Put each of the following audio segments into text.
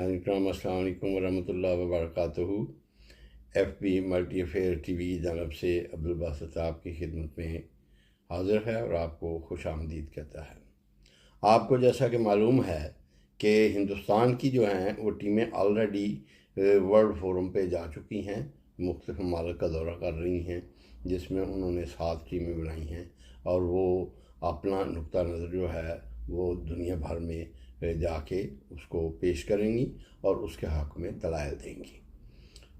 ناظرین کرام السلام علیکم ورحمۃ اللہ وبرکاتہ۔ F B multi affair TV وی کی جانب سے عبدالباسط آپ کی خدمت میں حاضر ہے اور آپ کو خوش آمدید کہتا ہے۔ آپ کو جیسا کہ معلوم ہے کہ ہندوستان کی جو ہیں وہ ٹیمیں آلریڈی ورلڈ فورم پہ جا چکی ہیں، مختلف ممالک کا دورہ کر رہی ہیں، جس میں انہوں نے 7 ٹیمیں بنائی ہیں اور وہ اپنا نقطہ نظر جو ہے وہ دنیا بھر میں جا کے اس کو پیش کریں گی اور اس کے حق میں دلائل دیں گی۔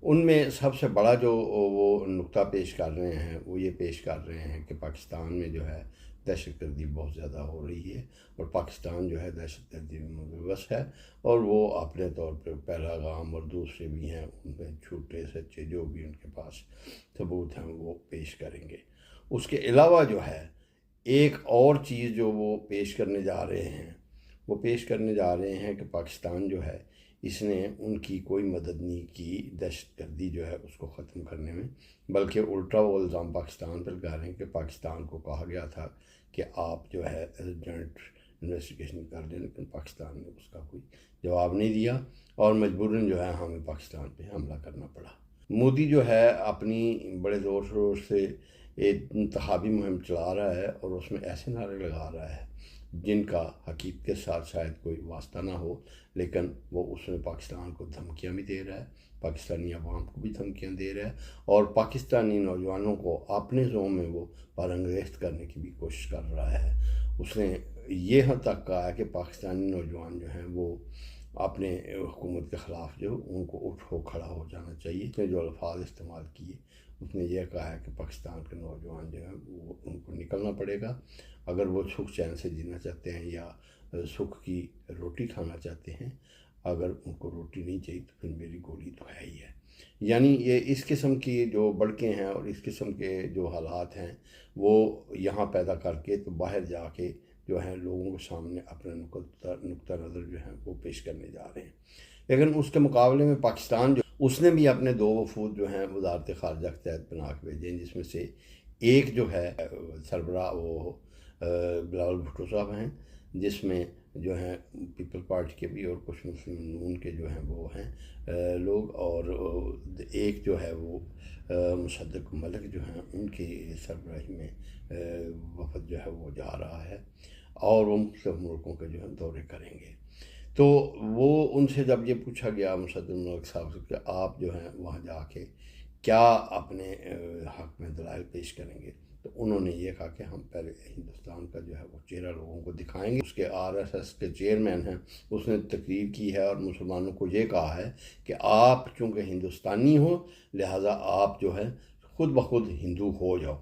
ان میں سب سے بڑا جو وہ نقطہ پیش کر رہے ہیں وہ یہ پیش کر رہے ہیں کہ پاکستان میں جو ہے دہشت گردی بہت زیادہ ہو رہی ہے اور پاکستان جو ہے دہشت گردی میں ملوث ہے، اور وہ اپنے طور پہ پہلگام اور دوسرے بھی ہیں ان میں جھوٹے سچے جو بھی ان کے پاس ثبوت ہیں وہ پیش کریں گے۔ اس کے علاوہ جو ہے ایک اور چیز جو وہ پیش کرنے جا رہے ہیں وہ پیش کرنے جا رہے ہیں کہ پاکستان جو ہے اس نے ان کی کوئی مدد نہیں کی دہشت گردی جو ہے اس کو ختم کرنے میں، بلکہ الٹا وہ الزام پاکستان پر لگا رہے ہیں کہ پاکستان کو کہا گیا تھا کہ آپ جو ہے جوائنٹ انویسٹیگیشن کر لیں، لیکن پاکستان نے اس کا کوئی جواب نہیں دیا اور مجبوراً جو ہے ہمیں پاکستان پہ حملہ کرنا پڑا۔ مودی جو ہے اپنی بڑے زور شور سے ایک انتخابی مہم چلا رہا ہے اور اس میں ایسے نعرے لگا رہا ہے جن کا حقیقت کے ساتھ شاید کوئی واسطہ نہ ہو، لیکن وہ اس میں پاکستان کو دھمکیاں بھی دے رہا ہے، پاکستانی عوام کو بھی دھمکیاں دے رہا ہے اور پاکستانی نوجوانوں کو اپنے زوم میں وہ پرانگیخت کرنے کی بھی کوشش کر رہا ہے۔ اس نے یہ حد تک کہا ہے کہ پاکستانی نوجوان جو ہیں وہ اپنے حکومت کے خلاف جو ان کو اٹھ ہو کھڑا ہو جانا چاہیے۔ اس نے جو الفاظ استعمال کیے اس نے یہ کہا ہے کہ پاکستان کے نوجوان جو ہیں وہ ان کو نکلنا پڑے گا اگر وہ سکھ چین سے جینا چاہتے ہیں یا سکھ کی روٹی کھانا چاہتے ہیں۔ اگر ان کو روٹی نہیں چاہیے تو پھر میری گولی تو ہے ہی ہے۔ یعنی یہ اس قسم کی جو بڑکیں ہیں اور اس قسم کے جو حالات ہیں وہ یہاں پیدا کر کے تو باہر جا کے جو ہے لوگوں کے سامنے اپنا نقطہ نظر جو ہے وہ پیش کرنے جا رہے ہیں۔ لیکن اس کے مقابلے میں پاکستان جو اس نے بھی اپنے 2 وفود جو ہیں وزارت خارجہ کے تحت بنا کے بھیجے ہیں، جس میں سے ایک جو ہے سربراہ وہ بلاول بھٹو صاحب ہیں، جس میں جو ہیں پیپل پارٹی کے بھی اور کچھ مسلم نون کے جو ہیں وہ ہیں لوگ، اور ایک جو ہے وہ مصدق ملک جو ہیں ان کی سربراہی میں وفد جو ہے وہ جا رہا ہے اور وہ مختلف ملکوں کے جو ہے دورے کریں گے۔ تو وہ ان سے جب یہ پوچھا گیا مصدق ملک صاحب سے کہ آپ جو ہیں وہاں جا کے کیا اپنے حق میں دلائل پیش کریں گے، تو انہوں نے یہ کہا کہ ہم پہلے ہندوستان کا جو ہے وہ چہرہ لوگوں کو دکھائیں گے۔ اس کے RSS کے چیئرمین ہیں، اس نے تقریر کی ہے اور مسلمانوں کو یہ کہا ہے کہ آپ چونکہ ہندوستانی ہو لہٰذا آپ جو ہے خود بخود ہندو ہو جاؤ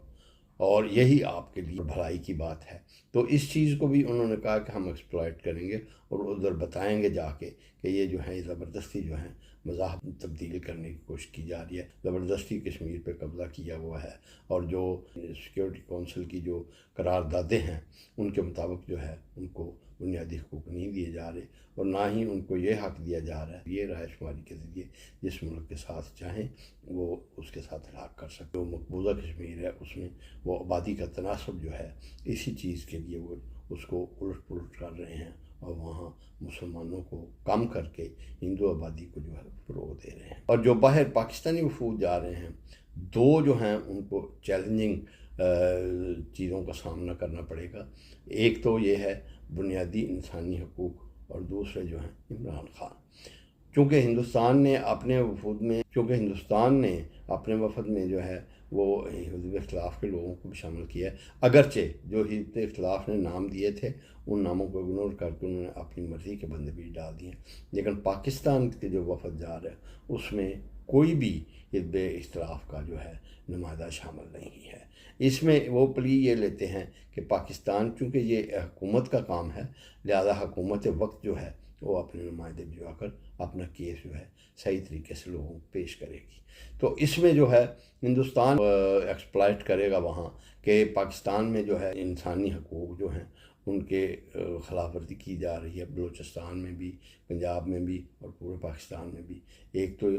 اور یہی آپ کے لیے بھلائی کی بات ہے۔ تو اس چیز کو بھی انہوں نے کہا کہ ہم ایکسپلائٹ کریں گے اور ادھر بتائیں گے جا کے کہ یہ جو ہے زبردستی جو ہے مذاہب تبدیل کرنے کی کوشش کی جا رہی ہے، زبردستی کشمیر پہ قبضہ کیا ہوا ہے، اور جو سیکیورٹی کونسل کی جو قراردادیں ہیں ان کے مطابق جو ہے ان کو بنیادی حقوق نہیں دیے جا رہے اور نہ ہی ان کو یہ حق دیا جا رہا ہے یہ رائے شماری کے ذریعے جس ملک کے ساتھ چاہیں وہ اس کے ساتھ ہلاک کر سکتے۔ جو مقبوضہ کشمیر ہے اس میں وہ آبادی کا تناسب جو ہے اسی چیز کے لیے وہ اس کو الٹ پلٹ کر رہے ہیں اور وہاں مسلمانوں کو کم کر کے ہندو آبادی کو جو ہے فروغ دے رہے ہیں۔ اور جو باہر پاکستانی وفود جا رہے ہیں 2 جو ہیں ان کو چیلنجنگ چیزوں کا سامنا کرنا پڑے گا۔ ایک تو یہ ہے بنیادی انسانی حقوق اور دوسرے جو ہیں عمران خان۔ چونکہ ہندوستان نے اپنے وفد میں جو ہے وہ حزب اختلاف کے لوگوں کو بھی شامل کیا ہے، اگرچہ جو حزب اختلاف نے نام دیے تھے ان ناموں کو اگنور کر کے انہوں نے اپنی مرضی کے بندے بھی ڈال دیے، لیکن پاکستان کے جو وفد جا رہا ہے اس میں کوئی بھی حزب اختلاف کا جو ہے نمائندہ شامل نہیں ہے۔ اس میں وہ پلی یہ لیتے ہیں کہ پاکستان چونکہ یہ حکومت کا کام ہے لہذا حکومت وقت جو ہے وہ اپنے نمائندے بھجوا کر اپنا کیس جو ہے صحیح طریقے سے لوگوں کو پیش کرے گی۔ تو اس میں جو ہے ہندوستان ایکسپلائٹ کرے گا وہاں کہ پاکستان میں جو ہے انسانی حقوق جو ہیں ان کے خلاف ورزی کی جا رہی ہے، بلوچستان میں بھی، پنجاب میں بھی اور پورے پاکستان میں بھی۔ ایک تو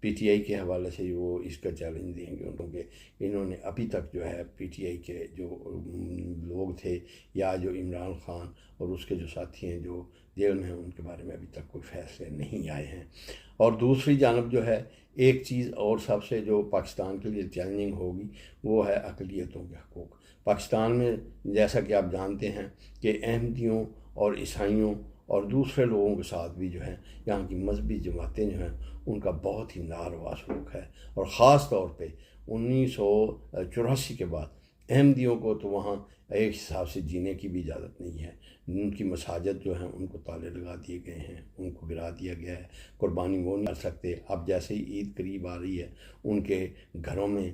پی ٹی آئی کے حوالے سے وہ اس کا چیلنج دیں گے ان کے، انہوں نے ابھی تک جو ہے پی ٹی آئی کے جو لوگ تھے یا جو عمران خان اور اس کے جو ساتھی ہیں جو جیل میں ہیں، ان کے بارے میں ابھی تک کوئی فیصلے نہیں آئے ہیں۔ اور دوسری جانب جو ہے ایک چیز اور سب سے جو پاکستان کے لیے چیلنجنگ ہوگی وہ ہے اقلیتوں کے حقوق۔ پاکستان میں جیسا کہ آپ جانتے ہیں کہ احمدیوں اور عیسائیوں اور دوسرے لوگوں کے ساتھ بھی جو ہے یہاں کی مذہبی جماعتیں جو ہیں ان کا بہت ہی ناروا سلوک ہے، اور خاص طور پہ 1984 کے بعد احمدیوں کو تو وہاں ایک حساب سے جینے کی بھی اجازت نہیں ہے۔ ان کی مساجد جو ہیں ان کو تالے لگا دیے گئے ہیں، ان کو گرا دیا گیا ہے، قربانی وہ نہیں کر سکتے۔ اب جیسے ہی عید قریب آ رہی ہے ان کے گھروں میں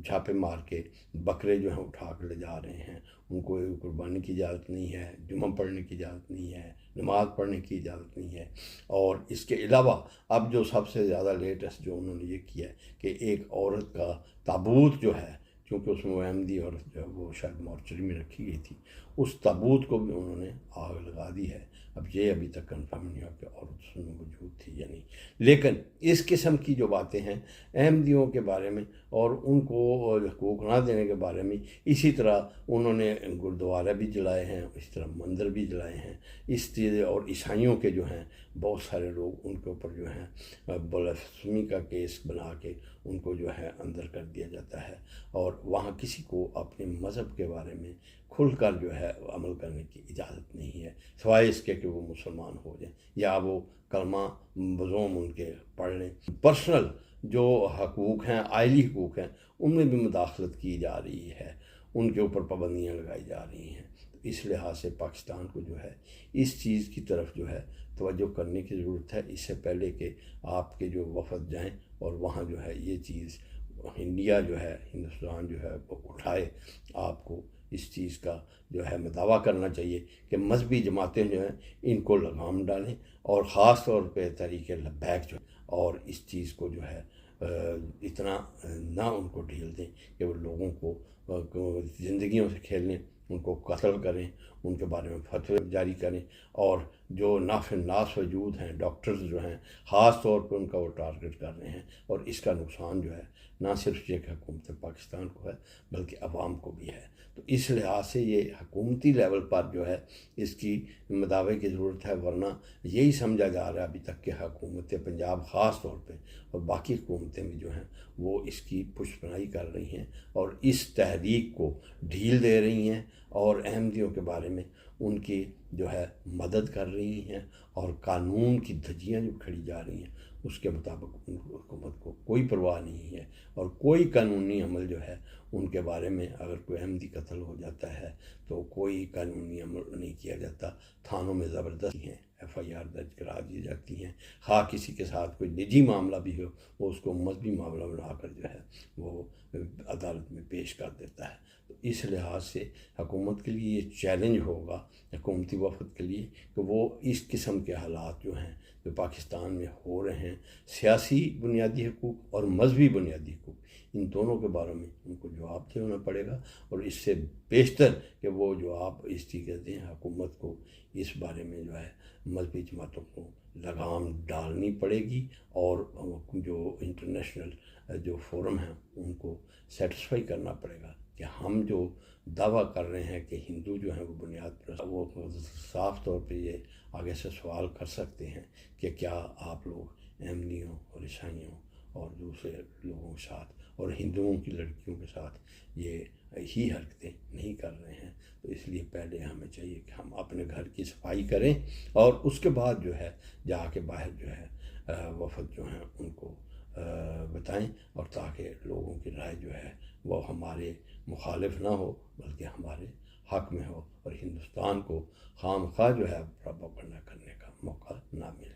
چھاپے مار کے بکرے جو ہیں اٹھا کر لے جا رہے ہیں، ان کو قربانی کی اجازت نہیں ہے، جمعہ پڑھنے کی اجازت نہیں ہے، نماز پڑھنے کی اجازت نہیں ہے۔ اور اس کے علاوہ اب جو سب سے زیادہ لیٹسٹ جو انہوں نے یہ کیا ہے کہ ایک عورت کا تابوت جو ہے، چونکہ اس میں وہ احمدی عورت جو ہے وہ شاید مورچری میں رکھی گئی تھی، اس تابوت کو بھی انہوں نے آگ لگا دی ہے۔ اب یہ ابھی تک کنفرم نہیں ہوا کہ عورت اس میں موجود تھی یا نہیں، لیکن اس قسم کی جو باتیں ہیں احمدیوں کے بارے میں اور ان کو حقوق نہ دینے کے بارے میں، اسی طرح انہوں نے گردوارے بھی جلائے ہیں، اس طرح مندر بھی جلائے ہیں اس چیز، اور عیسائیوں کے جو ہیں بہت سارے لوگ ان کے اوپر جو ہیں بلاسفمی کا کیس بنا کے ان کو جو ہے اندر کر دیا جاتا ہے، اور وہاں کسی کو اپنے مذہب کے بارے میں کھل کر جو ہے عمل کرنے کی اجازت نہیں ہے، سوائے اس کے کہ وہ مسلمان ہو جائیں یا وہ کلمہ بزوم ان کے پڑھ لیں۔ پرسنل جو حقوق ہیں، آئلی حقوق ہیں، ان میں بھی مداخلت کی جا رہی ہے، ان کے اوپر پابندیاں لگائی جا رہی ہیں۔ تو اس لحاظ سے پاکستان کو جو ہے اس چیز کی طرف جو ہے توجہ کرنے کی ضرورت ہے، اس سے پہلے کہ آپ کے جو وفد جائیں اور وہاں جو ہے یہ چیز انڈیا جو ہے، ہندوستان جو ہے وہ اٹھائے۔ آپ کو اس چیز کا جو ہے دعویٰ کرنا چاہیے کہ مذہبی جماعتیں جو ہیں ان کو لگام ڈالیں، اور خاص طور پہ تحریک لبیک جو، اور اس چیز کو جو ہے اتنا نہ ان کو ڈھیل دیں کہ وہ لوگوں کو زندگیوں سے کھیلیں، ان کو قتل کریں، ان کے بارے میں فتوے جاری کریں، اور جو ناس وجود ہیں ڈاکٹرز جو ہیں خاص طور پہ ان کا وہ ٹارگٹ کر رہے ہیں، اور اس کا نقصان جو ہے نہ صرف یہ کہ حکومت پاکستان کو ہے بلکہ عوام کو بھی ہے۔ تو اس لحاظ سے یہ حکومتی لیول پر جو ہے اس کی مداوع کی ضرورت ہے، ورنہ یہی سمجھا جا رہا ہے ابھی تک کہ حکومت پنجاب خاص طور پہ اور باقی حکومتیں بھی جو ہیں وہ اس کی پشت پناہی کر رہی ہیں اور اس تحریک کو ڈھیل دے رہی ہیں، اور احمدیوں کے بارے میں ان کی جو ہے مدد کر رہی ہیں، اور قانون کی دھجیاں جو کھڑی جا رہی ہیں اس کے مطابق ان حکومت کو کوئی پرواہ نہیں ہے، اور کوئی قانونی عمل جو ہے ان کے بارے میں اگر کوئی احمدی قتل ہو جاتا ہے تو کوئی قانونی عمل نہیں کیا جاتا، تھانوں میں زبردستی ہیں ایف آئی آر درج کرا دی جاتی ہیں، خواہ کسی کے ساتھ کوئی نجی معاملہ بھی ہو وہ اس کو مذہبی معاملہ بنا کر جو ہے وہ عدالت میں پیش کر دیتا ہے۔ تو اس لحاظ سے حکومت کے لیے یہ چیلنج ہوگا حکومتی وفد کے لیے کہ وہ اس قسم کے حالات جو ہیں جو پاکستان میں ہو رہے ہیں، سیاسی بنیادی حقوق اور مذہبی بنیادی حقوق، ان دونوں کے بارے میں ان کو جواب دینا پڑے گا، اور اس سے بیشتر کہ وہ جواب اس چیز دیں حکومت کو اس بارے میں جو ہے مذہبی جماعتوں کو لگام ڈالنی پڑے گی، اور جو انٹرنیشنل جو فورم ہیں ان کو سیٹسفائی کرنا پڑے گا کہ ہم جو دعویٰ کر رہے ہیں کہ ہندو جو ہیں وہ بنیاد پر، وہ صاف طور پہ یہ آگے سے سوال کر سکتے ہیں کہ کیا آپ لوگ احمدیوں اور عیسائیوں اور دوسرے لوگوں کے ساتھ اور ہندوؤں کی لڑکیوں کے ساتھ یہ ہی حرکتیں نہیں کر رہے ہیں۔ تو اس لیے پہلے ہمیں چاہیے کہ ہم اپنے گھر کی صفائی کریں، اور اس کے بعد جو ہے جا کے باہر جو ہے وفد جو ہیں ان کو بتائیں، اور تاکہ لوگوں کی رائے جو ہے وہ ہمارے مخالف نہ ہو بلکہ ہمارے حق میں ہو، اور ہندوستان کو خام خواہ جو ہے پروپیگنڈا کرنے کا موقع نہ ملے۔